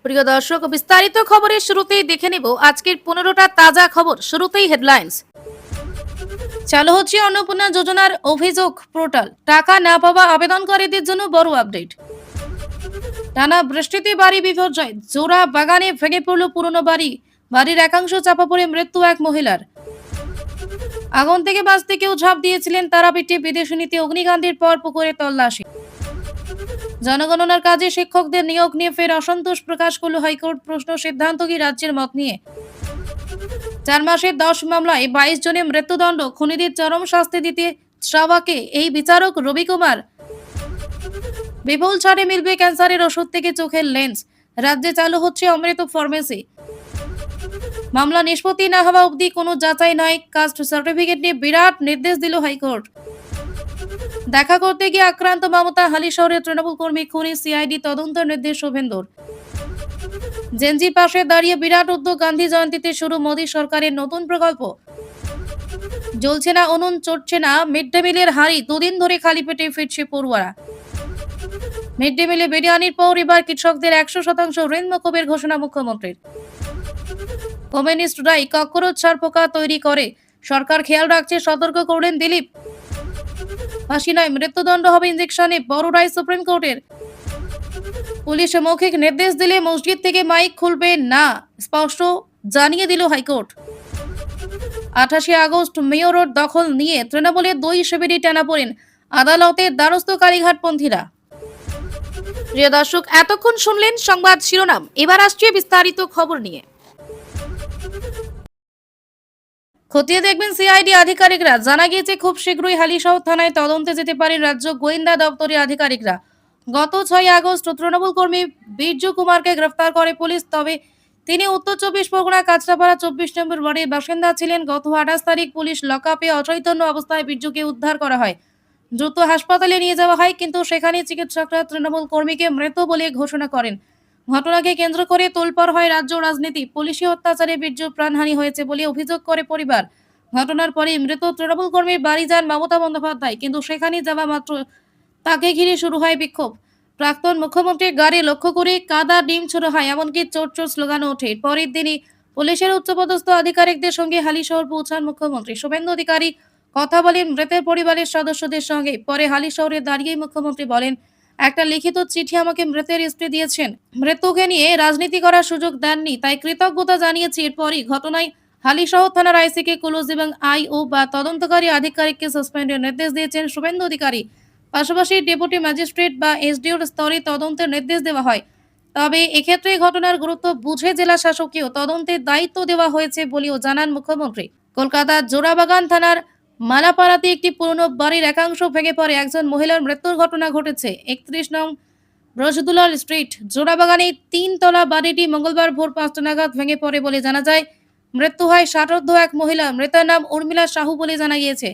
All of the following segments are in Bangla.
প্রিয় দর্শক, বিস্তারিত খবরের শুরুতেই দেখে নেব আজকের 15টা তাজা খবর। শুরুতেই হেডলাইন্স। চালু হচ্ছে অন্নপূর্ণা যোজনার অভিযোগ পোর্টাল। টাকা না পাওয়া আবেদনকারীদের জন্য বড় আপডেট। টানা বৃষ্টিতে বাড়ি বিপর্যয়, জোড়া বাগানে ভেঙে পড়ল পুরনো বাড়ি। বাড়ির একাংশ চাপা পড়ে মৃত্যু এক মহিলার। আগুন থেকে বাঁচতে কেউ ঝাঁপ দিয়েছিলেন তারাপীঠে, বিদেশনীতে অগ্নিকাণ্ডের পর পুকুরে তল্লাশি। জনগণনার কাজে শিক্ষকদের নিয়োগ নিয়ে ফের অসন্তোষ প্রকাশ করল হাইকোর্ট। প্রশ্ন, সিদ্ধান্ত কি রাজ্যের মত নিয়ে। 4 মাসের 10 মামলায় 22 জনের মৃত্যুদণ্ড, খুনিদের চরম শাস্তি দিতে চাওয়াকে এই বিচারক রবি কুমার। বিপুল ছাড়ে মিলবে ক্যান্সারের ওষুধ থেকে চোখের লেন্স। রাজ্যে চালু হচ্ছে অমৃত ফার্মেসি। মামলা নিষ্পত্তি না হওয়া অবধি কোনো যাচাই নয়, কাস্ট সার্টিফিকেট নিয়ে বিরাট নির্দেশ দিল হাইকোর্ট। দেখা করতে গিয়ে আক্রান্ত মমতা, হালিশহরের তৃণমূল কর্মী খুনি, সিআইডি তদন্তের নির্দেশ শুভেন্দুর। জেনজির পাশে দাঁড়িয়ে বিরাট উদ্যোগ, গান্ধী জয়ন্তীতে শুরু মোদী সরকারের নতুন প্রকল্প। জ্বলছে না উনুন, চড়ছে না মিড ডে মিলের হাঁড়ি, দুদিন ধরে খালি পেটে ফিরছে পড়ুয়ারা। মিড ডে মিলে বিরিয়ানির পর এবার কৃষকদের 100% ঋণ মকুবের ঘোষণা মুখ্যমন্ত্রীর। কমিউনিস্টরাই ককরোচ ছাড় পোকা তৈরি করে, সরকার খেয়াল রাখছে, সতর্ক করলেন দিলীপ। ফাঁসি নয়, মৃত্যুদণ্ড হবে ইঞ্জেকশনে, বড় রায় সুপ্রিম কোর্টের। পুলিশ মৌখিক নির্দেশ দিলে মসজিদ থেকে মাইক খুলবে না, স্পষ্ট জানিয়ে দিল হাইকোর্ট। 28 আগস্ট মেয়র রোড দখল নিয়ে তৃণমূলের 2 শিবিরে টানাপোড়েন, আদালতের দ্বারস্থ কালীঘাটপন্থীরা। প্রিয় দর্শক, এতক্ষণ শুনলেন সংবাদ শিরোনাম। এবার আসছে বিস্তারিত খবর নিয়ে। খতিয়ে দেখবেন সিআইডি আধিকারিকরা। জানা গিয়েছে খুব শীঘ্রই হালিশহর থানায় তদন্তে যেতে পারেন রাজ্য গোয়েন্দা দপ্তরের আধিকারিকরা। গত 6 আগস্ট তৃণমূল কর্মী বীর্য কুমারকে গ্রেফতার করে পুলিশ। তবে তিনি উত্তর 24 পরগনা কাঁচরাপাড়া 24 নম্বর ওয়ার্ডের বাসিন্দা ছিলেন। গত 28 তারিখ পুলিশ লকআপে অচৈতন্য অবস্থায় বীর্যকে উদ্ধার করা হয়। দ্রুত হাসপাতালে নিয়ে যাওয়া হয়, কিন্তু সেখানে চিকিৎসকরা তৃণমূল কর্মীকে মৃত বলে ঘোষণা করেন। ঘটনাকে কেন্দ্র করে তোলপাড় হয় রাজ্য রাজনীতি। পুলিশি অত্যাচারে বীর্য প্রাণহানি হয়েছে বলে অভিযোগ করে পরিবার। ঘটনার পরে মৃত তৃণমূল কর্মীর বাড়ি যান মমতা বন্দ্যোপাধ্যায়, কিন্তু সেখানে যাওয়া মাত্র তাকে ঘিরে শুরু হয় বিক্ষোভ। প্রাক্তন মুখ্যমন্ত্রীর গাড়ি লক্ষ্য করে কাদা ডিম ছোড়া হয়, এমনকি চোর চোর স্লোগানও ওঠে। পরের দিনই পুলিশের উচ্চপদস্থ আধিকারিকদের সঙ্গে হালিশহর পৌঁছান মুখ্যমন্ত্রী। শুভেন্দু অধিকারী কথা বলেন মৃতের পরিবারের সদস্যদের সঙ্গে। পরে হালিশহরে দাঁড়িয়ে মুখ্যমন্ত্রী বলেন, একটা লিখিত চিঠি আমাকে মৃতের স্ত্রী দিয়েছেন, মৃত্যুকে নিয়ে রাজনীতি করার সুযোগ দেননি, তাই কৃতজ্ঞতা জানিয়েছি। এরপরই ঘটনায় হালিশহর থানার আইসিকে ক্লোজ এবং আইও বা তদন্তকারী আধিকারিককে সাসপেন্ডের নির্দেশ দিয়েছেন শুভেন্দু অধিকারী। পাশাপাশি ডেপুটি ম্যাজিস্ট্রেট বা এসডিওর স্তরে তদন্তের নির্দেশ দেওয়া হয়। তবে এক্ষেত্রে ঘটনার গুরুত্ব বুঝে জেলা শাসককেও তদন্তের দায়িত্ব দেওয়া হয়েছে বলেও জানান মুখ্যমন্ত্রী। কলকাতার জোড়াবাগান থানার মালাপাড়াতে একটি পুরনো বাড়ির একাংশ ভেঙে পড়ে একজন মহিলার মৃত্যুর ঘটনা ঘটেছে। 31 নং রশদুলাল স্ট্রিট জোড়াবাগানে 3 তলা বাড়িটি মঙ্গলবার ভোর 5টা নাগাদ ভেঙে পড়ে বলে জানা যায়। মৃত্যু হয় ষাটোর্ধ্ব এক মহিলা, মৃতার নাম উর্মিলা সাহু বলে জানা গিয়েছে।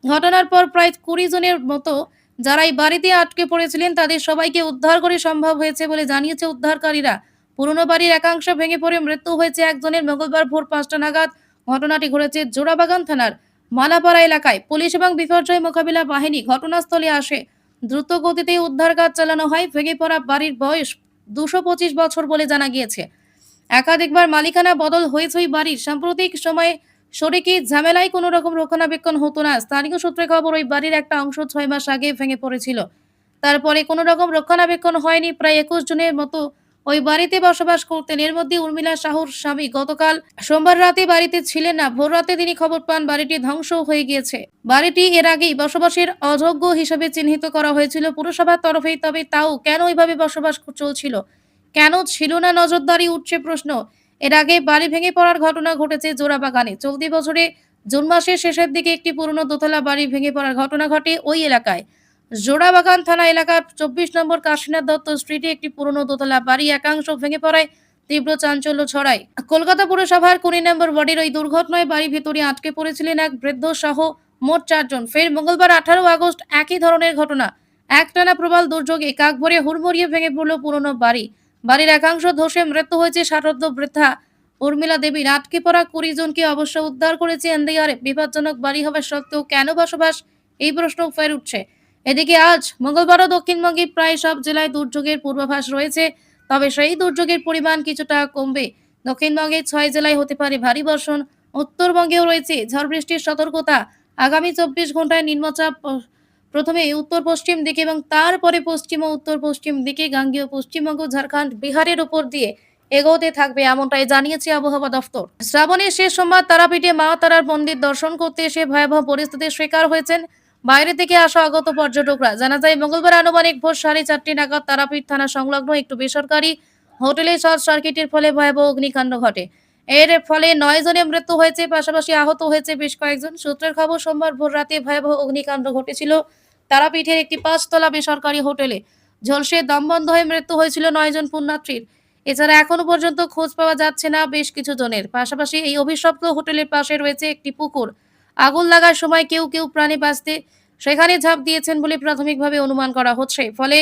ঘটনার পর প্রায় 20 জনের মতো যারা এই বাড়িতে আটকে পড়েছিলেন তাদের সবাইকে উদ্ধার করে সম্ভব হয়েছে বলে জানিয়েছে উদ্ধারকারীরা। পুরনো বাড়ির একাংশ ভেঙে পড়ে মৃত্যু হয়েছে একজনের মঙ্গলবার ভোর 5টা নাগাদ। ঘটনাটি ঘটেছে জোড়াবাগান থানার মালাপাড়া এলাকায়। পুলিশ এবং বিপর্যয় মোকাবিলা বাহিনী ঘটনাস্থলে আসে। দ্রুত গতিতে উদ্ধার কাজ চালানো হয়। ভেঙে পড়া বাড়ির বয়স 225 বছর বলে জানা গিয়েছে। একাধিকবার মালিকানা বদল হয়েছে ওই বাড়ির। সাম্প্রতিক সময়ে শরিকি ঝামেলায় কোনো রকম রক্ষণাবেক্ষণ হতো না। স্থানীয় সূত্রে খবর, ওই বাড়ির একটা অংশ 6 মাস আগে ভেঙে পড়েছিল। তারপরে কোনো রকম রক্ষণাবেক্ষণ হয়নি। প্রায় 21 জনের মতো ওই বাড়িতে বসবাস করতেন। এর মধ্যে উর্মিলা সাহুর স্বামী গতকাল সোমবার রাতে বাড়িতে ছিলেন না। ভোর রাতে তিনি খবর পান বাড়িটি ধ্বংস হয়ে গিয়েছে। বাড়িটি এর আগেই বসবাসের অযোগ্য হিসেবে চিহ্নিত করা হয়েছিল পুরসভার তরফেই। তবে তাও কেন ওইভাবে বসবাস চলছিল, কেন ছিল না নজরদারি, উঠছে প্রশ্ন। এর আগে বাড়ি ভেঙে পড়ার ঘটনা ঘটেছে জোড়াবাগানে। চলতি বছরে জুন মাসের শেষের দিকে একটি পুরনো দোতলা বাড়ি ভেঙে পড়ার ঘটনা ঘটে ওই এলাকায়। জোড়াবাগান থানা এলাকার 24 নম্বর কাশীনাথ দত্ত স্ট্রিটে একটি পুরনো দোতলা বাড়ি একাংশ ভেঙে পড়ায় তীব্র চাঞ্চল্য ছড়ায়। কলকাতা পুরসভার 20 নম্বর ওয়ার্ডের ওই দুর্ঘটনায় বাড়ির ভেতরে আটকে পড়েছিলেন এক বৃদ্ধ সহ মোট 4 জন। ফের মঙ্গলবার 18 আগস্ট একই ধরনের ঘটনা। একটানা প্রবল দুর্যোগে কাকভরে হুড়মুড়িয়ে ভেঙে পড়ল পুরনো বাড়ি। বাড়ির একাংশ ধসে মৃত্যু হয়েছে ষাটোর্ধ্ব বৃদ্ধা উর্মিলা দেবীর। আটকে পড়া 20 জনকে অবশ্য উদ্ধার করেছে এনডিআরএফ। বিপজ্জনক বাড়ি হওয়া সত্ত্বেও কেন বসবাস, এই প্রশ্ন ফের উঠছে। এদিকে আজ মঙ্গলবারও দক্ষিণবঙ্গের প্রায় সব জেলায় দুর্যোগের পূর্বাভাস রয়েছে। তবে সেই দুর্যোগের পরিমাণ কিছুটা কমবে। দক্ষিণবঙ্গের 6 জেলায় হতে পারে ভারী বর্ষণ। উত্তরবঙ্গেও রয়েছে ঝড় বৃষ্টির সতর্কতা। আগামী 24 ঘন্টায় নিম্নচাপ প্রথমে উত্তর-পশ্চিম দিকে এবং তারপরে পশ্চিম ও উত্তর-পশ্চিম দিকে গাঙ্গেয় পশ্চিমবঙ্গ, ঝাড়খণ্ড, বিহারের উপর দিয়ে এগোতে থাকবে, এমনটাই জানিয়েছে আবহাওয়া দফতর। শ্রাবণের শেষ সোমবার তারাপীঠে মা তারার মন্দির দর্শন করতে এসে ভয়াবহ পরিস্থিতির শিকার হয়েছেন বাইরে থেকে আসা আগত পর্যটকরা। জানা যায়, মঙ্গলবার আনুমানিক ভোর 4:30 নাগাদ তারাপীঠ থানা সংলগ্ন একটু বেসরকারি হোটেলে শর্ট সার্কিটের ফলে ভয়াবহ অগ্নিকাণ্ড ঘটে। এর ফলে 9 জনের মৃত্যু হয়েছে, পাশাপাশি আহত হয়েছে বেশ কয়েকজন। সূত্রের খবর, সোমবার ভোর রাতে ভয়াবহ অগ্নিকাণ্ড ঘটেছিল তারাপীঠের একটি 5 তলা বেসরকারি হোটেলে। ঝলসে দম বন্ধ হয়ে মৃত্যু হয়েছিল 9 জন পুণ্যার্থীর। এছাড়া এখনো পর্যন্ত খোঁজ পাওয়া যাচ্ছে না বেশ কিছু জনের। পাশাপাশি এই অভিশপ্ত হোটেলের পাশে রয়েছে একটি পুকুর। আগুন লাগার সময় কেউ কেউ প্রাণে বাঁচতে সেখানে ঝাঁপ দিয়েছেন বলে প্রাথমিকভাবে অনুমান করা হচ্ছে। ফলে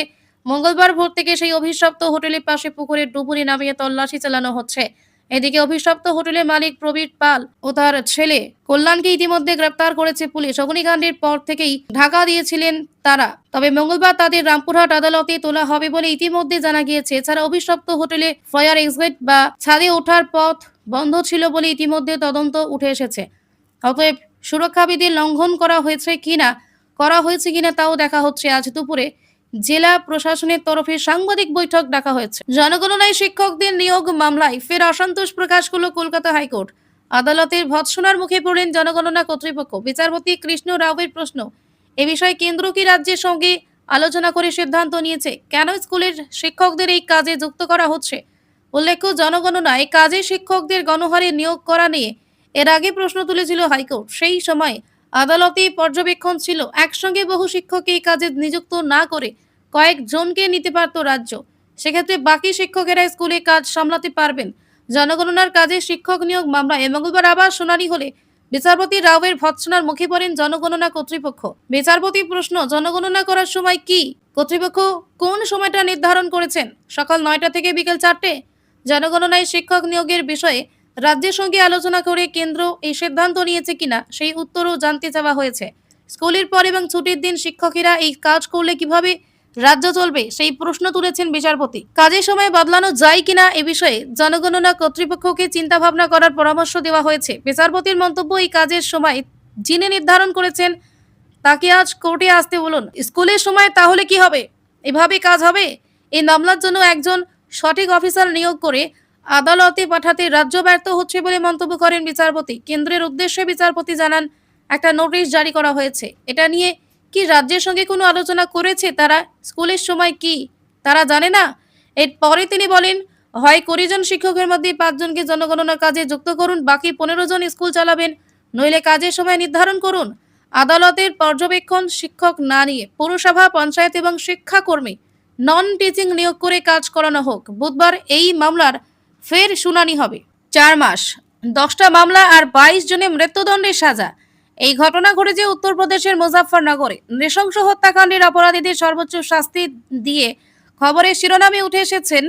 মঙ্গলবার ভোর থেকে সেই অভিশপ্ত হোটেলের পাশে পুকুরের ডুবুরি নামিয়ে তল্লাশি চালানো হচ্ছে। এদিকে অভিশপ্ত হোটেলের মালিক প্রবীর পাল ও তার ছেলে কল্যাণকে ইতিমধ্যে গ্রেপ্তার করেছে পুলিশ। অগ্নিকাণ্ডের পর থেকেই ঢাকা দিয়েছিলেন তারা, তবে মঙ্গলবার তাদের রামপুরহাট আদালতে তোলা হবে বলে ইতিমধ্যে জানা গিয়েছে। এছাড়া অভিশপ্ত হোটেলে ফায়ার এক্সিট বা ছাদে ওঠার পথ বন্ধ ছিল বলে ইতিমধ্যে তদন্ত উঠে এসেছে। অতএব সুরক্ষাবিধি লঙ্ঘন করা হয়েছে কিনা তাও দেখা হচ্ছে। আজ দুপুরে জেলা প্রশাসনের তরফে সাংবাদিক বৈঠক ডাকা হয়েছে। জনগণনায় শিক্ষকদের নিয়োগ মামলায় ফের অসন্তোষ প্রকাশ করল কলকাতা হাইকোর্ট। আদালতের ভৎসনার মুখে পড়লেন জনগণনা কর্তৃপক্ষ। বিচারপতি কৃষ্ণ রাওয়ের প্রশ্ন, এ বিষয়ে কেন্দ্র কি রাজ্যের সঙ্গে আলোচনা করে সিদ্ধান্ত নিয়েছে? কেন স্কুলের শিক্ষকদের এই কাজে যুক্ত করা হচ্ছে? উল্লেখ্য, জনগণনায় কাজে শিক্ষকদের গণহারে নিয়োগ করা নিয়ে এর আগে প্রশ্ন তুলেছিল হাইকোর্ট। সেই সময় আদালতে পর্যবেক্ষণ ছিল, একসঙ্গে বহু শিক্ষককে এই কাজে নিযুক্ত না করে কয়েকজনকে নিতে পারত রাজ্য। সেক্ষেত্রে বাকি শিক্ষকেরা স্কুলে কাজ সামলাতে পারবেন। জনগণনার কাজে শিক্ষক নিয়োগ মামলায় মঙ্গলবার আবার শুনানি হলে বিচারপতি রাওয়ের ভৎসনার মুখে পড়েন জনগণনা কর্তৃপক্ষ। বিচারপতি প্রশ্ন, জনগণনা করার সময় কি কর্তৃপক্ষ কোন সময়টা নির্ধারণ করেছেন? সকাল 9টা থেকে বিকেল 4টে? জনগণনায় শিক্ষক নিয়োগের বিষয়ে রাজ্যের সঙ্গে আলোচনা করে কেন্দ্র এই সিদ্ধান্ত নিয়েছে কিনা সেই উত্তরও জানতে চাওয়া হয়েছে। স্কুলের পর এবং ছুটির দিন শিক্ষকেরা এই কাজ করলে কিভাবে রাজ্য চলবে সেই প্রশ্ন তুলেছেন বিচারপতি। কাজের সময় বদলানো যায় কিনা এ বিষয়ে জনগণনা কর্তৃপক্ষকে চিন্তা ভাবনা করার পরামর্শ দেওয়া হয়েছে। বিচারপতির মন্তব্য, এই কাজের সময় যিনি নির্ধারণ করেছেন তাকে আজ কোর্টে আসতে বলুন। স্কুলের সময় তাহলে কি হবে? এভাবে কাজ হবে? এই মামলার জন্য একজন সঠিক অফিসার নিয়োগ করে আদালতে পাঠাতে রাজ্য ব্যর্থ হচ্ছে বলে মন্তব্য করেন বিচারপতি। কেন্দ্রের উদ্দেশ্যে বিচারপতি জানান, একটা নোটিশ জারি করা হয়েছে। এটা নিয়ে কি রাজ্যের সঙ্গে কোনো আলোচনা করেছে তারা? স্কুলের সময় কি তারা জানে না? এরপরে তিনি বলেন, হয় 20 জন শিক্ষকের মধ্যে 5 জনকে জনগণনার কাজে যুক্ত করুন, বাকি 15 জন স্কুল চালাবেন, নইলে কাজের সময় নির্ধারণ করুন। আদালতের পর্যবেক্ষণ শিক্ষক না নিয়ে পৌরসভা, পঞ্চায়েত এবং শিক্ষাকর্মী নন টিচিং নিয়োগ করে কাজ করানো হোক। বুধবার এই মামলার ফের শুনানি হবে। 4 মাস, 10টা মামলা আর 22 জনের মৃত্যুদণ্ডের সাজা। এই ঘটনা ঘটেছে উত্তরপ্রদেশের মুজাফফরনগরে। নৃশংস হত্যাকাণ্ডের অপরাধীদের সর্বোচ্চ শাস্তি দিয়ে খবরের শিরোনামে উঠে এসেছেন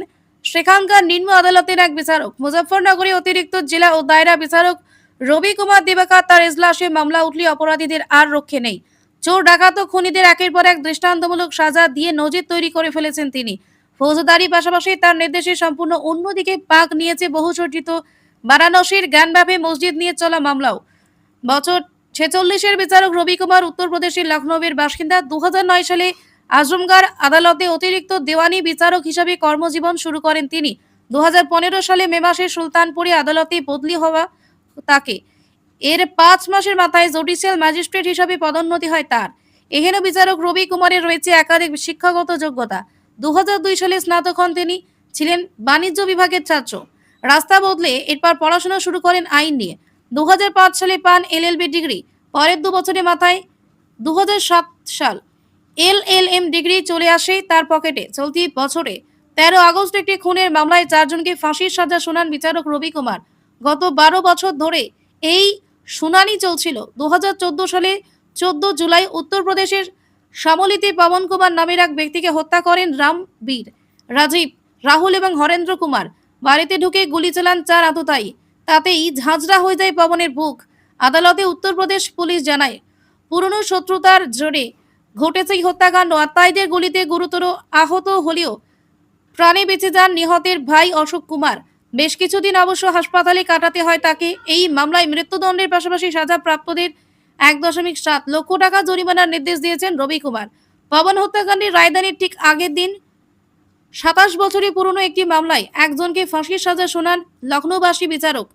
সেখানকার নিম্ন আদালতের এক বিচারক। মুজাফফরনগরে অতিরিক্ত জেলা ও দায়রা বিচারক রবি কুমার দিবাকর তার এজলাসে মামলা উঠলে অপরাধীদের আর রক্ষে নেই। চোর, ডাকাত ও খুনিদের একের পর এক দৃষ্টান্তমূলক সাজা দিয়ে নজির তৈরি করে ফেলেছেন তিনি। ফৌজদারি পাশাপাশি তার নির্দেশে সম্পূর্ণ অন্যদিকে পাক নিয়েছে বহুচর্চিত বারাণসীর জ্ঞানব্যাপী মসজিদ নিয়ে চলা মামলাও। বছর 46-এর বিচারক রবি কুমার উত্তরপ্রদেশের লখনৌয়ের বাসিন্দা। 2009 সালে আজমগড় আদালতে অতিরিক্ত দেওয়ানি বিচারক হিসাবে কর্মজীবন শুরু করেন তিনি। 2015 সালে মে মাসে সুলতানপুরে আদালতে বদলি হওয়া তাকে এর 5 মাসের মাথায় জুডিশিয়াল ম্যাজিস্ট্রেট হিসাবে পদোন্নতি হয় তার। এহেন বিচারক রবি কুমারের রয়েছে একাধিক শিক্ষাগত যোগ্যতা। 2002 সালে স্নাতক হন তিনি। ছিলেন বাণিজ্য বিভাগের ছাত্র। রাস্তা বদলে এরপর পড়াশোনা শুরু করেন আইন নিয়ে। 2005 সালে পান এলএলবি ডিগ্রি। পরের 2 বছরের মাথায় 2007 সাল এলএলএম ডিগ্রি চলে আসে তার পকেটে। চলতি বছরে 13 আগস্ট একটি খুনের মামলায় 4 জনকে ফাঁসির সাজা শোনান বিচারক রবি কুমার। গত 12 বছর ধরে এই শুনানি চলছিল। 2014 সালে 14 জুলাই উত্তরপ্রদেশের শামলীতে পবন কুমার নামের এক ব্যক্তিকে হত্যা করেন রামবীর, রাজীব, রাহুল এবং হরেন্দ্র কুমার। বাড়িতে ঢুকে গুলি চালান 4 আততায়ী। তাতেই ঝাঁঝরা হয়ে যায় পবনের বুক। আদালতে উত্তরপ্রদেশ পুলিশ জানায়, পুরনো শত্রুতার জোরে ঘটেছে এই হত্যাকাণ্ড। আত্মায়ীদের গুলিতে গুরুতর আহত হলেও প্রাণে বেঁচে যান নিহতের ভাই অশোক কুমার। বেশ কিছুদিন অবশ্য হাসপাতালে কাটাতে হয় তাকে। এই মামলায় মৃত্যুদণ্ডের পাশাপাশি সাজাপ্রাপ্তদের 1.7 লক্ষ টাকা জরিমানার নির্দেশ দিয়েছেন রবি কুমার। পবন হত্যাকাণ্ডের রায়দানের ঠিক আগের দিন 27 বছরের পুরনো একটি মামলায় একজনকে ফাঁসির সাজা শোনান লখনৌবাসী বিচারক।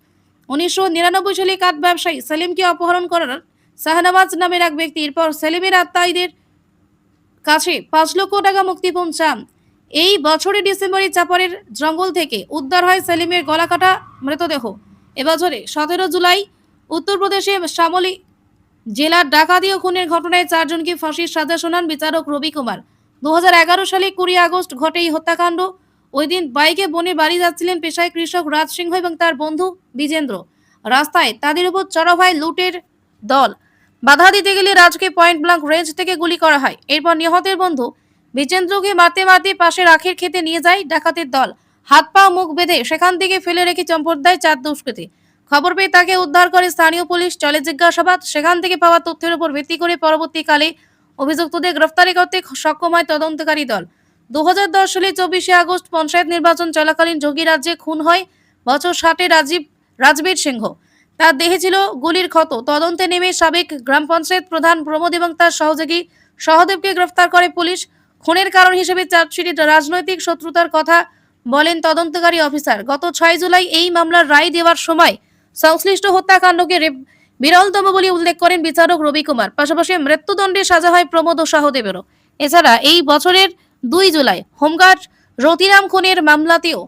1999 সালে কাঠ ব্যবসায়ী সেলিমকে অপহরণ করার শাহনওয়াজ নামের এক ব্যক্তি এরপর সেলিমের আত্মীয়দের কাছে 5 লক্ষ টাকা মুক্তিপণ চান। এই বছরের ডিসেম্বরে চাপারের জঙ্গল থেকে উদ্ধার হয় সেলিমের গলাকাটা মৃতদেহ। এবছরে 17 জুলাই উত্তরপ্রদেশে শামলি জেলার ডাকাতি ও খুনের ঘটনায় 4 জনকে ফাঁসির সাজা শোনান বিচারক রবি কুমার। 2011 সালে 20 আগস্ট ঘটে এই হত্যাকাণ্ড। ওই দিন বাইকে বোনের বাড়ি যাচ্ছিলেন পেশায় কৃষক রাজ সিংহ এবং তার বন্ধু বিজেন্দ্র। রাস্তায় তাদের উপর চড়াও হয় লুটের দল। বাধা দিতে গেলে রাজকে পয়েন্ট ব্ল্যাঙ্ক রেঞ্জ থেকে গুলি করা হয়। এরপর নিহতের বন্ধু বিজেন্দ্রকে মারতে মারতে পাশের আখের খেতে নিয়ে যায় ডাকাতের দল। হাত পা মুখ বেঁধে সেখান থেকে ফেলে রেখে চম্পট দেয় 4 দুষ্কৃতী। খবর পেয়ে তাকে উদ্ধার করে স্থানীয় পুলিশ। চলে জিজ্ঞাসাবাদ। সেখান থেকে পাওয়া তথ্যের উপর ভিত্তি করে পরবর্তীকালে অভিযুক্তদের গ্রেফতারি করতে সক্ষম হয় তদন্তকারী দল। 2010 সালে 24 আগস্ট পঞ্চায়েত নির্বাচন চলাকালীন যোগী রাজ্যে খুন হয় বছর 60-এর রাজবীর সিংহ। তার দেহে ছিল গুলির ক্ষত। তদন্তে নেমে সাবেক গ্রাম পঞ্চায়েত প্রধান প্রমোদ এবং তার সহযোগী সহদেবকে গ্রেফতার করে পুলিশ। খুনের কারণ হিসেবে চার্জশিটে রাজনৈতিক শত্রুতার কথা বলেন তদন্তকারী অফিসার। গত 6 জুলাই এই মামলার রায় দেওয়ার সময় সংশ্লিষ্ট হত্যাকাণ্ডকে বিরলতম বলে উল্লেখ করেন বিচারক রবি কুমার। পাশাপাশি মৃত্যুদণ্ডের সাজা হয় প্রমোদ ও সহদেবেরও। এছাড়া এই বছরের 2 জুলাই হোমগার্ড রতিরাম খুনের মামলাতেও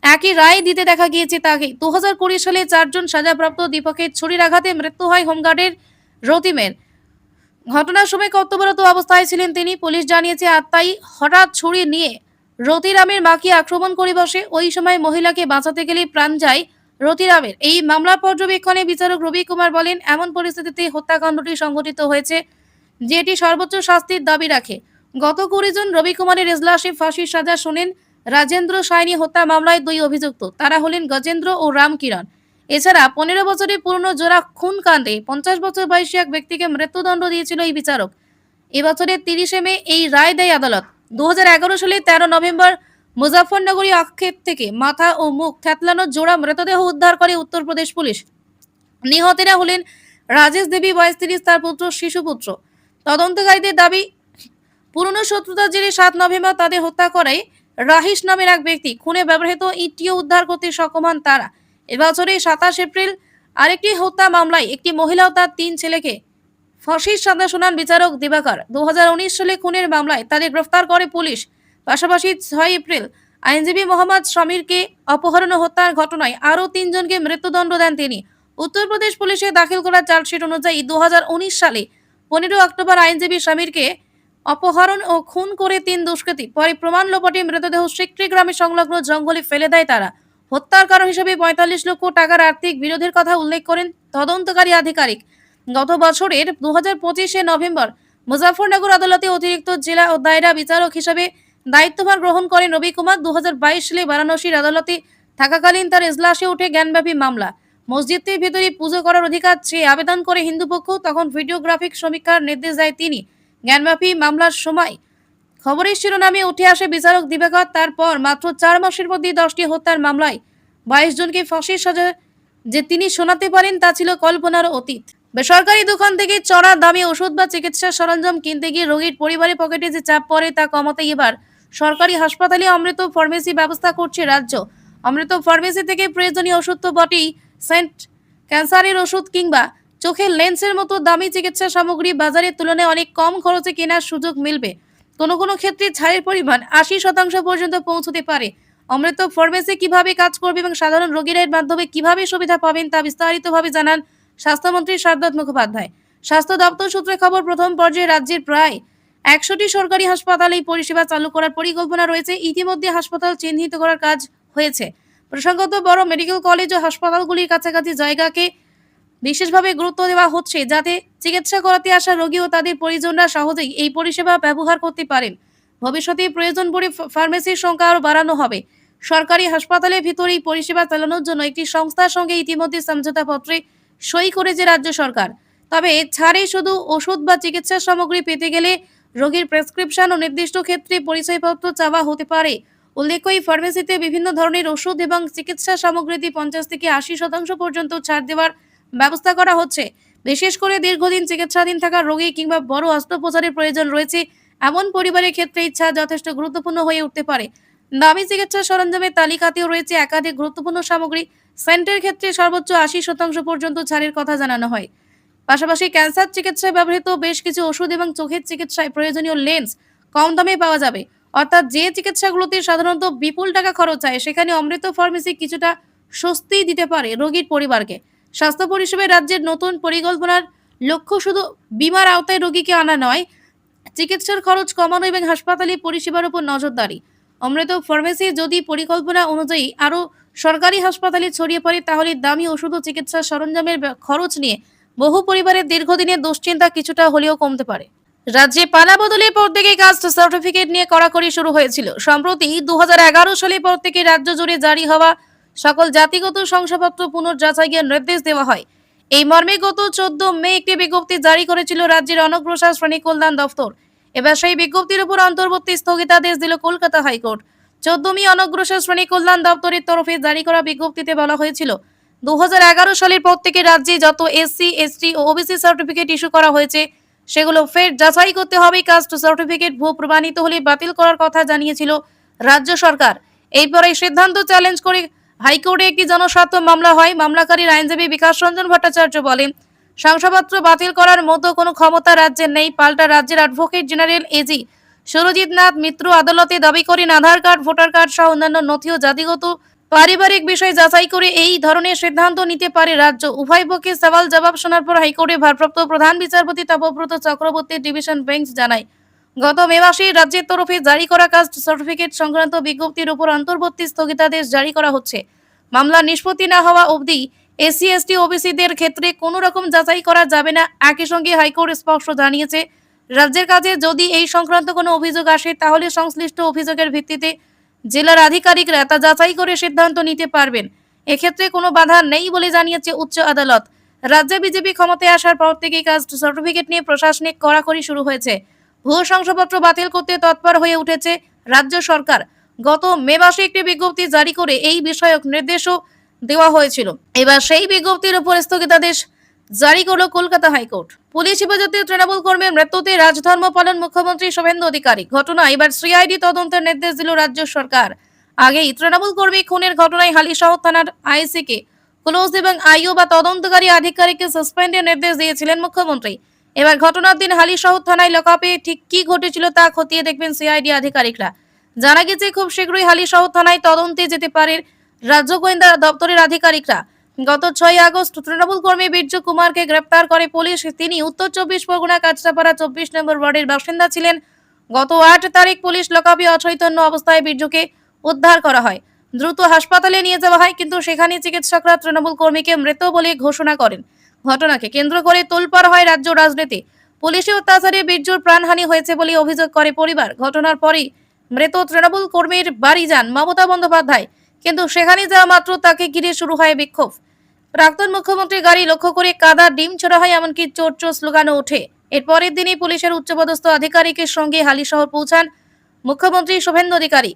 একই রায় দিতে দেখা গিয়েছে তাকে। 2020 সালে 4 জন সাজাপ্রাপ্ত দীপকের ছুরির আঘাতে মৃত্যু হয় হোমগার্ডের রতিমের। ঘটনার সময় কর্তব্যরত অবস্থায় ছিলেন তিনি। পুলিশ জানিয়েছে আত্মাই হঠাৎ ছুরি নিয়ে রতিরামের মাকে আক্রমণ করে বসে। ওই সময় মহিলাকে বাঁচাতে গেলে প্রাণ যায় রতিরামের। এই মামলা পর্যবেক্ষণে বিচারক রবি কুমার বলেন, এমন পরিস্থিতিতে হত্যাকাণ্ডটি সংঘটিত হয়েছে যে এটি সর্বোচ্চ শাস্তির দাবি রাখে। গত 20 জন রবি কুমারের এজলাসে ফাঁসির সাজা শোনেন রাজেন্দ্র সাইনি হত্যা মামলায় 2 অভিযুক্ত। তারা হলেন গজেন্দ্র ও রামকিরণ। এছাড়া 15 বছরের পুরনো জোড়া খুন কাণ্ডে 50 বছর বয়সী এক ব্যক্তিকে মৃত্যুদণ্ড দিয়েছিল এই বিচারক। এবছরের 30 মে এই রায় দেয় আদালত। 2011 সালে 13 নভেম্বর মুজাফফরনগরী আক্ষেপ থেকে মাথা ও মুখ থ্যাতলানো জোড়া মৃতদেহ উদ্ধার করে উত্তরপ্রদেশ পুলিশ। নিহতেরা হলেন রাজেশ দেবী বয়স 30, তার পুত্র শিশুপুত্র। তদন্তকারীদের দাবি, পুরনো শত্রুতার জেরে 7 নভেম্বর তাদের হত্যা করে রাহিস নামের এক ব্যক্তি। খুনে ব্যবহৃত ইটটিও উদ্ধার করতে সক্ষম হন তারা। এবছরের 27 এপ্রিল আরেকটি হত্যা মামলায় একটি মহিলা ও তার 3 ছেলেকে ফাঁসির সাজা শোনান বিচারক দিবাকর। 2019 সালে খুনের মামলায় তাদের গ্রেফতার করে পুলিশ। পাশাপাশি 6 এপ্রিল আইনজীবী মোহাম্মদ সমীরকে অপহরণ ও হত্যার ঘটনায় আরও 3 জনকে মৃত্যুদণ্ড দেন তিনি। উত্তরপ্রদেশ পুলিশের দাখিল করা চার্জশিট অনুযায়ী 2019 সালে 15 অক্টোবর আইনজীবী সমীরকে অপহরণ ও খুন করে 3 দুষ্কৃতী। পরে প্রমাণ লোপাটে মৃতদেহ সিকরি গ্রামে সংলগ্ন জঙ্গলে ফেলে দেয় তারা। হত্যার কারণ হিসেবে 45 লক্ষ টাকার আর্থিক বিরোধের কথা উল্লেখ করেন তদন্তকারী আধিকারিক। গত বছরের 2025 নভেম্বর মুজাফফরনগর আদালতে অতিরিক্ত জেলা ও দায়রা বিচারক হিসেবে দায়িত্বভার গ্রহণ করেন রবি কুমার। 2022 সালে বারাণসীর আদালতে থাকাকালীন তার এজলাসে ওঠে জ্ঞানব্যাপী মামলা। মসজিদটির ভিতরে পুজো করার অধিকার চেয়ে আবেদন করে হিন্দু পক্ষ। তখন ভিডিওগ্রাফিক সমীক্ষার নির্দেশ দেয় তিনি। জ্ঞানব্যাপী মামলার সময় খবরের শিরোনামে উঠে আসে বিচারক দিবাকর। তারপর মাত্র 4 মাসের মধ্যে 10টি হত্যার মামলায় 22 জনকে ফাঁসির সাজা যে তিনি শোনাতে পারেন তা ছিল কল্পনার অতীত। বেসরকারি দোকান থেকে চড়া দামে ওষুধ বা চিকিৎসা সরঞ্জাম কিনতে গিয়ে রোগীর পরিবারের পকেটে যে চাপ পড়ে তা কমাতে এবার সরকারি হাসপাতালে অমৃত ফার্মেসি ব্যবস্থা করছে রাজ্য। অমৃত ফার্মেসি থেকে প্রয়োজনীয় ওষুধ তো বটেই, সেন্ট, ক্যান্সারের ওষুধ কিংবা চোখের লেন্সের মতো দামি চিকিৎসা সামগ্রী বাজারের তুলনায় অনেক কম খরচে কেনার সুযোগ মিলবে। কোনো কোনো ক্ষেত্রে ছাড়ের পরিমাণ 80% পর্যন্ত পৌঁছতে পারে। অমৃত ফার্মেসি কিভাবে কাজ করবে এবং সাধারণ রোগীরা এর মাধ্যমে কিভাবে সুবিধা পাবেন তা বিস্তারিতভাবে জানান স্বাস্থ্যমন্ত্রী সারদা মুখোপাধ্যায়। স্বাস্থ্য দপ্তর সূত্রে খবর, প্রথম পর্যায়ে রাজ্যের প্রায় 100টি সরকারি হাসপাতালে এই পরিষেবা চালু করার পরিকল্পনা রয়েছে। ইতিমধ্যে হাসপাতাল চিহ্নিত করার কাজ হয়েছে। প্রসঙ্গত, বড় মেডিকেল কলেজ ও হাসপাতালগুলির কাছাকাছি জায়গাকে বিশেষভাবে গুরুত্ব দেওয়া হচ্ছে যাতে চিকিৎসা করাতে আসা রোগী ও তাদের পরিজনরা সহজেই এই পরিষেবা ব্যবহার করতে পারেন। ভবিষ্যতে প্রয়োজন পড়ে ফার্মেসির সংখ্যা আরও বাড়ানো হবে। সরকারি হাসপাতালের ভিতরে এই পরিষেবা চালানোর জন্য একটি সংস্থার সঙ্গে ইতিমধ্যে সমঝোতাপত্রে সই করেছে রাজ্য সরকার। তবে ছাড়ে শুধু ওষুধ বা চিকিৎসা সামগ্রী পেতে গেলে রোগীর প্রেসক্রিপশন ও নির্দিষ্ট ক্ষেত্রে পরিচয়পত্র চাওয়া হতে পারে। উল্লেখ্য, এই ফার্মেসিতে বিভিন্ন ধরনের ওষুধ এবং চিকিৎসা সামগ্রীতে 50 থেকে 80% পর্যন্ত ছাড় দেওয়ার ব্যবস্থা করা হচ্ছে। বিশেষ করে দীর্ঘদিন চিকিৎসাধীন থাকা রোগী কিংবা বড় অস্ত্রোপচারের প্রয়োজন রয়েছে এমন পরিবারের ক্ষেত্রে এই ছাড় যথেষ্ট গুরুত্বপূর্ণ হয়ে উঠতে পারে। দামি চিকিৎসা সরঞ্জামের তালিকাতেও রয়েছে একাধিক গুরুত্বপূর্ণ সামগ্রী। সেন্টের ক্ষেত্রে সর্বোচ্চ 80% পর্যন্ত ছাড়ের কথা জানানো হয়। পাশাপাশি ক্যান্সার চিকিৎসায় ব্যবহৃত বেশ কিছু ওষুধ এবং চোখের চিকিৎসায় প্রয়োজনীয় লেন্স কম দামে পাওয়া যাবে। অর্থাৎ যে চিকিৎসাগুলোতে সাধারণত বিপুল টাকা খরচ হয় সেখানে অমৃত ফার্মেসি কিছুটা স্বস্তি দিতে পারে রোগীর পরিবারকে। স্বাস্থ্য পরিষেবায় রাজ্যের নতুন পরিকল্পনার লক্ষ্য শুধু বীমার আওতায় রোগীকে আনা নয়, চিকিৎসার খরচ কমানো এবং হাসপাতালে পরিষেবার উপর নজরদারি। অমৃত ফার্মেসি যদি পরিকল্পনা অনুযায়ী আরও সরকারি হাসপাতালে ছড়িয়ে পড়ে তাহলে দামি ওষুধ ও চিকিৎসা সরঞ্জামের খরচ নিয়ে বহু পরিবারের দীর্ঘদিনের দুশ্চিন্তা কিছুটা হলেও কমতে পারে। রাজ্যে পালা বদলের পর থেকে কাস্ট সার্টিফিকেট নিয়ে কড়াকড়ি শুরু হয়েছিল। সম্প্রতি 2011 সালের পর থেকে রাজ্য জুড়ে জারি হওয়া সকল জাতিগত শংসাপত্র পুনর্যাচাইয়ের নির্দেশ দেওয়া হয়। এই মর্মে গত 14 মে একটি বিজ্ঞপ্তি জারি করেছিল রাজ্যের অনগ্রসর শ্রেণী কল্যাণ দপ্তর। এবার সেই বিজ্ঞপ্তির উপর অন্তর্বর্তী স্থগিতাদেশ দিল কলকাতা হাইকোর্ট। 14 মে অনগ্রসর শ্রেণী কল্যাণ দপ্তরের তরফে জারি করা বিজ্ঞপ্তিতে বলা হয়েছিল, 2011 সালের পর থেকে রাজ্যে যত এসসি, এসটি ও ওবিসি সার্টিফিকেট ইস্যু করা হয়েছে সেগুলো ফের যাচাই করতে হবে। কাস্ট সার্টিফিকেট ভুয়ো প্রমাণিত হলে বাতিল করার কথা জানিয়েছিল রাজ্য সরকার। এরপরে সিদ্ধান্ত চ্যালেঞ্জ করে হাইকোর্টে একটি জনস্বার্থ মামলা হয়। মামলাকারীর আইনজীবী বিকাশ রঞ্জন ভট্টাচার্য বলেন, শংসাপত্র বাতিল করার মতো কোনো ক্ষমতা রাজ্যের নেই। পাল্টা রাজ্যের advocate general AG Surajit Nath Mitra আদালতে দাবি করেন, আধার কার্ড, ভোটার কার্ড সহ অন্যান্য নথি ও জাতিগত পারিবারিক বিষয় যাচাই করে এই ধরনের সিদ্ধান্ত নিতে পারে রাজ্য। উভয় পক্ষে সওয়াল জবাব শোনার পর হাইকোর্টে ভারপ্রাপ্ত প্রধান বিচারপতি তপব্রত চক্রবর্তী ডিভিশন বেঞ্চ জানায়, গত মে মাসে রাজ্যের তরফে জারি করা কাস্ট সার্টিফিকেট সংক্রান্ত বিজ্ঞপ্তির উপর অন্তর্বর্তী স্থগিতাদেশ জারি করা হচ্ছে। মামলা নিষ্পত্তি না হওয়া অবধি এসসি, এসটি, ওবিসিদের ক্ষেত্রে কোনো রকম যাচাই করা যাবে না। একই সঙ্গে হাইকোর্ট স্পষ্ট জানিয়েছে, রাজ্যের কাছে যদি এই সংক্রান্ত কোনো অভিযোগ আসে তাহলে সংশ্লিষ্ট অভিযোগের ভিত্তিতে জেলার আধিকারিকরা তা যাচাই করে সিদ্ধান্ত নিতে পারবেন। এক্ষেত্রে কোনো বাধা নেই বলে জানিয়েছে উচ্চ আদালত। রাজ্যে বিজেপি ক্ষমতায় আসার পর থেকেই কাস্ট সার্টিফিকেট নিয়ে প্রশাসনিক কড়াকড়ি শুরু হয়েছে। ভুয়ো শংসাপত্র বাতিল করতে তৎপর হয়ে উঠেছে রাজ্য সরকার। গত মে মাসে একটি বিজ্ঞপ্তি জারি করে এই বিষয়ক নির্দেশও দেওয়া হয়েছিল। এবার সেই বিজ্ঞপ্তির উপর স্থগিতাদেশ জারি করল কলকাতা হাইকোর্ট। পুলিশ হেফাজতে তৃণমূল কর্মীর মৃত্যুতে রাজধর্ম পালন মুখ্যমন্ত্রী শুভেন্দু অধিকারী। ঘটনা এবার সিআইডি তদন্তের নির্দেশ দিল রাজ্য সরকার। আগেই তৃণমূল কর্মী খুনের ঘটনায় হালিশহর থানার আইসিকে ক্লোজ এবং আইও বা তদন্তকারী আধিকারিককে সাসপেন্ডের নির্দেশ দিয়েছিলেন মুখ্যমন্ত্রী। এবার ঘটনার দিন হালিশহর থানায় লকআপে ঠিক কি ঘটেছিল তা খতিয়ে দেখবেন সিআইডি আধিকারিকরা। জানা গেছে খুব শীঘ্রই হালিশহর থানায় তদন্তে যেতে পারে রাজ্য গোয়েন্দা দপ্তরের আধিকারিকরা। গত 6 আগস্ট তৃণমূল কর্মী বীর্যু কুমারকে গ্রেপ্তার করে পুলিশ। তিনি উত্তর 24 পরগনা কাঁচরাপাড়া 24 নম্বর ওয়ার্ডের বাসিন্দা ছিলেন। গত 8 তারিখ পুলিশ লকআপে অচৈতন্য অবস্থায় বীর্যুকে উদ্ধার করা হয়। দ্রুত হাসপাতালে নিয়ে যাওয়া হয়, কিন্তু সেখানে চিকিৎসকরা তৃণমূল কর্মীকে মৃত বলে ঘোষণা করেন। ঘটনাকে কেন্দ্র করে তোলপাড় হয় রাজ্য রাজনীতি। পুলিশি অত্যাচারে বীর্যুর প্রাণহানি হয়েছে বলে অভিযোগ করে পরিবার। ঘটনার পরই মৃত তৃণমূল কর্মীর বাড়ি যান মমতা বন্দ্যোপাধ্যায়, কিন্তু সেখানে যাওয়া মাত্র তাকে ঘিরে শুরু হয় বিক্ষোভ। প্রাক্তন মুখ্যমন্ত্রীর গাড়ি লক্ষ্য করে কাদা ডিম ছোড়া হয়, এমনকি চোর চোর স্লোগানও ওঠে। এরপরের দিনই পুলিশের উচ্চপদস্থ আধিকারিকের সঙ্গে হালিশহর পৌঁছান মুখ্যমন্ত্রী শুভেন্দু অধিকারী।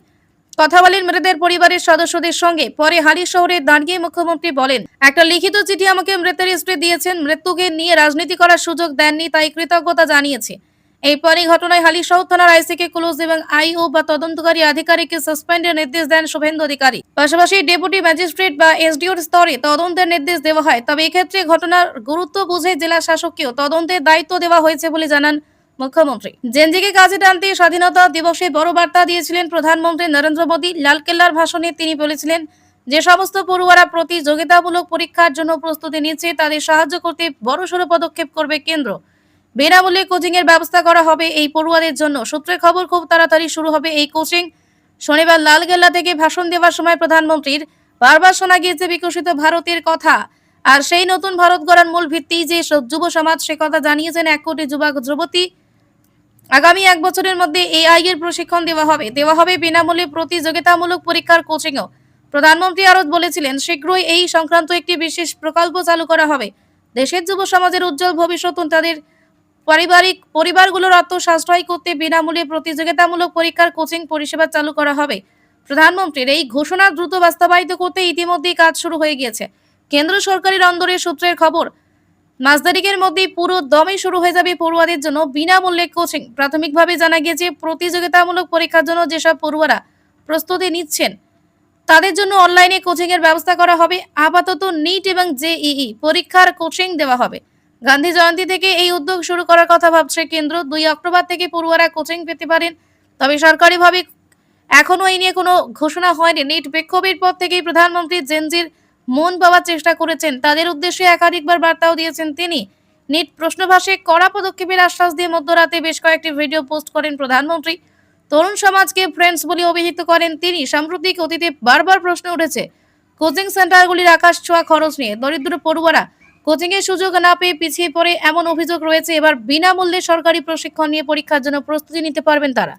কথা বলেন মৃতের পরিবারের সদস্যদের সঙ্গে। পরে হালিশহরে দাঁড়িয়ে মুখ্যমন্ত্রী বলেন, একটা লিখিত চিঠি আমাকে মৃতের স্ত্রী দিয়েছেন। মৃত্যুকে নিয়ে রাজনীতি করার সুযোগ দেননি, তাই কৃতজ্ঞতা জানিয়েছে। এরপরই ঘটনায় হালিশহর থানার আইসিকে ক্লোজ এবং আইও বা তদন্তকারী আধিকারিককে সাসপেন্ডের নির্দেশ দেন শুভেন্দু অধিকারী। পাশাপাশি ডেপুটি ম্যাজিস্ট্রেট বা এসডিওর স্তরে তদন্তের নির্দেশ দেওয়া হয়। তবে এক্ষেত্রে ঘটনার গুরুত্ব বুঝে জেলা শাসককেও তদন্তের দায়িত্ব দেওয়া হয়েছে বলে জানান মুখ্যমন্ত্রী। জেনজিকে কাজে টানতে স্বাধীনতা দিবসে বড় বার্তা দিয়েছিলেন প্রধানমন্ত্রী নরেন্দ্র মোদী। লালকেল্লার ভাষণে তিনি বলেছিলেন, যে সমস্ত পড়ুয়ারা প্রতিযোগিতামূলক পরীক্ষার জন্য প্রস্তুতি নিচ্ছে তাদের সাহায্য করতে বড়সড় পদক্ষেপ করবে কেন্দ্র। বিনামূল্যে কোচিং এর ব্যবস্থা করা হবে এই পড়ুয়াদের জন্য। সূত্রের খবর, খুব তাড়াতাড়ি শুরু হবে এই কোচিং। শনিবার লালকেল্লা থেকে ভাষণ দেওয়ার সময় প্রধানমন্ত্রীর বারবার শোনা গিয়েছে বিকশিত ভারতের কথা, আর সেই নতুন ভারত গড়ার মূল ভিত্তি যে যুব সমাজ, সে কথা জানিয়েছেন 1 কোটি যুবক যুবতী। আগামী 1 বছরের মধ্যে এআই এর প্রশিক্ষণ দেওয়া হবে বিনামূল্যে প্রতিযোগিতামূলক পরীক্ষার কোচিংও। প্রধানমন্ত্রী আরও বলেছিলেন, শীঘ্রই এই সংক্রান্ত একটি বিশেষ প্রকল্প চালু করা হবে। দেশের যুব সমাজের উজ্জ্বল ভবিষ্যৎ ও তাদের পরিবারগুলোর আত্মসাশ্রয় করতে বিনামূল্যে প্রতিযোগিতামূলক পরীক্ষার কোচিং পরিষেবা চালু করা হবে। প্রধানমন্ত্রীর এই ঘোষণা দ্রুত বাস্তবায়িত করতে ইতিমধ্যেই কাজ শুরু হয়ে গিয়েছে। কেন্দ্র সরকারের অন্দরের সূত্রের খবর, মাস তারিখের মধ্যেই পুরো দমে শুরু হয়ে যাবে পড়ুয়াদের জন্য বিনামূল্যে কোচিং। প্রাথমিকভাবে জানা গিয়েছে প্রতিযোগিতামূলক পরীক্ষার জন্য যেসব পড়ুয়ারা প্রস্তুতি নিচ্ছেন তাদের জন্য অনলাইনে কোচিং এর ব্যবস্থা করা হবে। আপাতত নিট এবং জেইই পরীক্ষার কোচিং দেওয়া হবে। গান্ধী জয়ন্তী থেকে এই উদ্যোগ শুরু করার কথা ভাবছে কেন্দ্র। 2 অক্টোবর থেকে পড়ুয়ারা কোচিং পেতে পারেন। তবে সরকারিভাবে এখনো এই নিয়ে কোনো ঘোষণা হয়নি। নিট বিক্ষোভের পর থেকেই প্রধানমন্ত্রী জেনজির মন পাওয়ার চেষ্টা করেছেন। তাদের উদ্দেশ্যে একাধিকবার বার্তাও দিয়েছেন তিনি। নিট প্রশ্নভাসে কড়া পদক্ষেপের আশ্বাস দিয়ে মধ্যরাতে বেশ কয়েকটি ভিডিও পোস্ট করেন প্রধানমন্ত্রী। তরুণ সমাজকে ফ্রেন্ডস বলে অভিহিত করেন তিনি। সাম্প্রতিক অতীতে বারবার প্রশ্ন উঠেছে কোচিং সেন্টারগুলির আকাশ ছোঁয়া খরচ নিয়ে। দরিদ্র পড়ুয়ারা কোচিং এর সুযোগ না পেয়ে পিছিয়ে পড়ে এমন অভিযোগ রয়েছে। এবার বিনামূল্যে সরকারি প্রশিক্ষণ নিয়ে পরীক্ষার জন্য প্রস্তুতি নিতে পারবেন তারা।